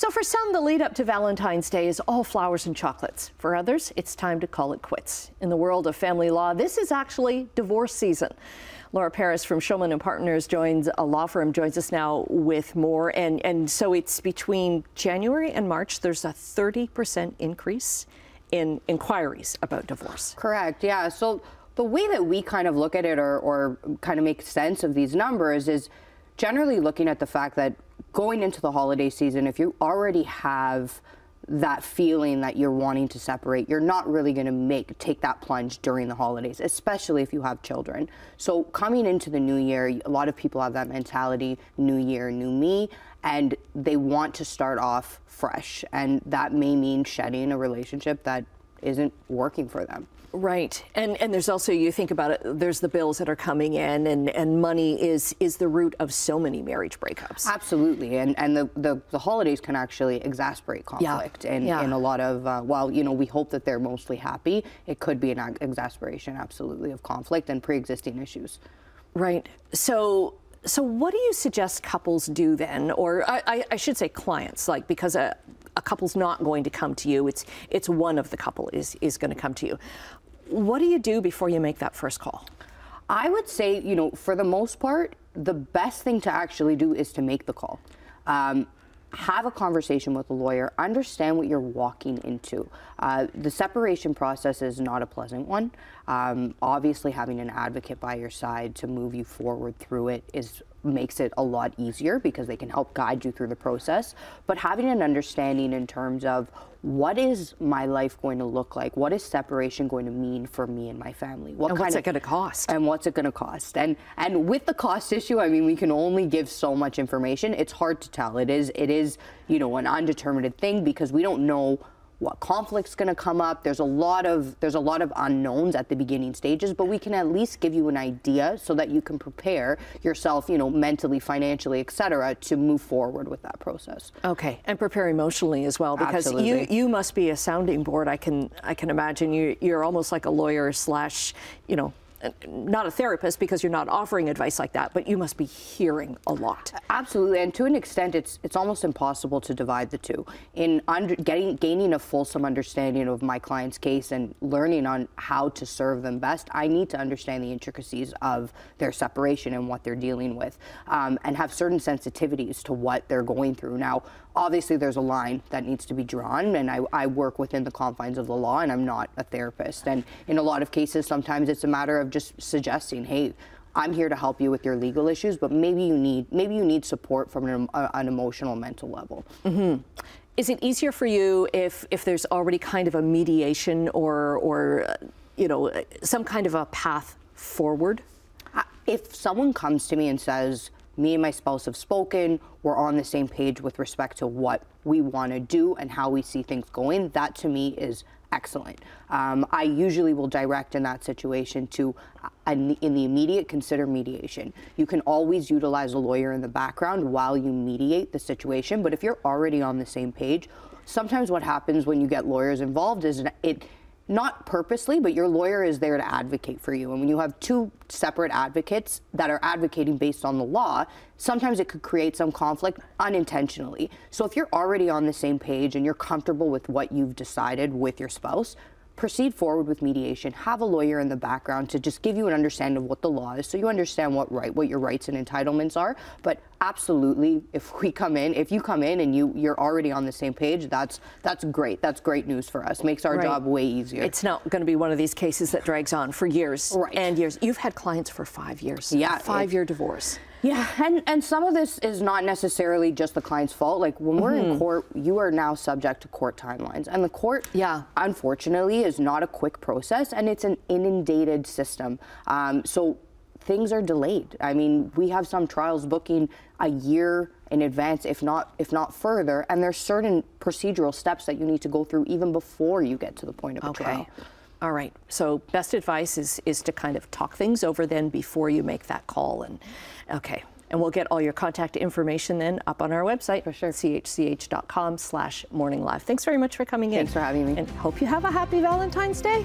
So for some, the lead up to Valentine's Day is all flowers and chocolates. For others, it's time to call it quits. In the world of family law, this is actually divorce season. Laura Paris from Shulman and Partners joins us now with more. And so it's between January and March, there's a 30% increase in inquiries about divorce. Correct, yeah. So the way that we kind of look at it or kind of make sense of these numbers is generally looking at the fact that going into the holiday season, if you already have that feeling that you're wanting to separate, you're not really going to take that plunge during the holidays, especially if you have children. So coming into the new year, a lot of people have that mentality, new year, new me, and they want to start off fresh. And that may mean shedding a relationship that isn't working for them. Right. And there's also, you think about it, there's the bills that are coming in, and money is the root of so many marriage breakups. Absolutely. And the holidays can actually exacerbate conflict in a lot of, while, you know, we hope that they're mostly happy, it could be an exacerbation, absolutely, of conflict and pre-existing issues. Right. So what do you suggest couples do then? Or I should say clients, like, because a couple's not going to come to you, it's one of the couple is going to come to you. What do you do before you make that first call? I would say, you know, for the most part, the best thing to actually do is to make the call. Have a conversation with a lawyer, understand what you're walking into. The separation process is not a pleasant one. Obviously, having an advocate by your side to move you forward through it makes it a lot easier because they can help guide you through the process. But having an understanding in terms of what is my life going to look like? What is separation going to mean for me and my family? What's it going to cost? And what's it going to cost? And with the cost issue, I mean, we can only give so much information. It's hard to tell. It is, you know, an undetermined thing because we don't know what conflict's going to come up. There's a lot of unknowns at the beginning stages, but we can at least give you an idea so that you can prepare yourself, you know, mentally, financially, etc., to move forward with that process. Okay, and prepare emotionally as well, because you must be a sounding board. I can imagine you're almost like a lawyer slash, you know, not a therapist because you're not offering advice like that, but you must be hearing a lot. Absolutely, and to an extent, it's almost impossible to divide the two. In gaining a fulsome understanding of my client's case and learning on how to serve them best, I need to understand the intricacies of their separation and what they're dealing with, and have certain sensitivities to what they're going through. Now, obviously, there's a line that needs to be drawn, and I work within the confines of the law, and I'm not a therapist. And in a lot of cases, sometimes it's a matter of just suggesting, hey, I'm here to help you with your legal issues, but maybe you need support from an emotional, mental level. Mm-hmm. Is it easier for you if there's already kind of a mediation or you know, some kind of a path forward? If someone comes to me and says, me and my spouse have spoken, we're on the same page with respect to what we want to do and how we see things going, that to me is excellent. I usually will direct in that situation to, in the immediate, consider mediation. You can always utilize a lawyer in the background while you mediate the situation, but if you're already on the same page, sometimes what happens when you get lawyers involved is not purposely, but your lawyer is there to advocate for you. And when you have two separate advocates that are advocating based on the law, sometimes it could create some conflict unintentionally. So if you're already on the same page and you're comfortable with what you've decided with your spouse, proceed forward with mediation. Have a lawyer in the background to just give you an understanding of what the law is, so you understand what your rights and entitlements are. But absolutely, if you come in and you're already on the same page, that's great. That's great news for us. Makes our job way easier. It's not going to be one of these cases that drags on for years and years. You've had clients for 5 years. Yeah, a 5-year divorce. Yeah, and some of this is not necessarily just the client's fault. Like when we're in court, you are now subject to court timelines. And the court, unfortunately, is not a quick process, and it's an inundated system. So things are delayed. I mean, we have some trials booking a year in advance, if not further, and there's certain procedural steps that you need to go through even before you get to the point of a trial. All right. So best advice is to kind of talk things over then before you make that call. And and we'll get all your contact information then up on our website, for sure, chch.com/morninglive. Thanks very much for coming in. Thanks for having me. And hope you have a happy Valentine's Day.